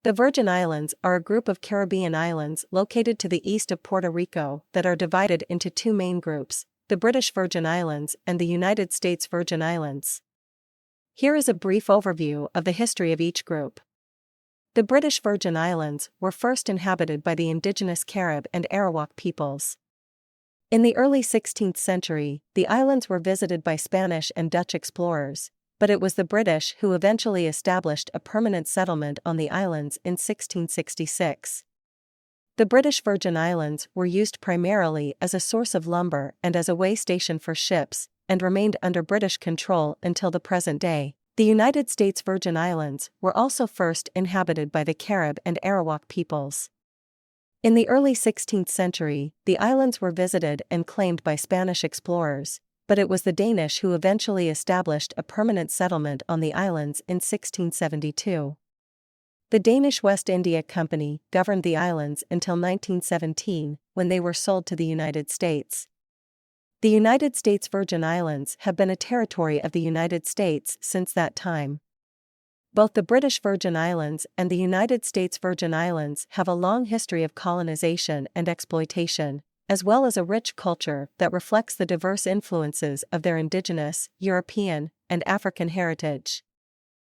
The Virgin Islands are a group of Caribbean islands located to the east of Puerto Rico that are divided into two main groups, the British Virgin Islands and the United States Virgin Islands. Here is a brief overview of the history of each group. The British Virgin Islands were first inhabited by the indigenous Carib and Arawak peoples. In the early 16th century, the islands were visited by Spanish and Dutch explorers, but it was the British who eventually established a permanent settlement on the islands in 1666. The British Virgin Islands were used primarily as a source of lumber and as a way station for ships, and remained under British control until the present day. The United States Virgin Islands were also first inhabited by the Carib and Arawak peoples. In the early 16th century, the islands were visited and claimed by Spanish explorers, but it was the Danish who eventually established a permanent settlement on the islands in 1672. The Danish West India Company governed the islands until 1917, when they were sold to the United States. The United States Virgin Islands have been a territory of the United States since that time. Both the British Virgin Islands and the United States Virgin Islands have a long history of colonization and exploitation, as well as a rich culture that reflects the diverse influences of their indigenous, European, and African heritage.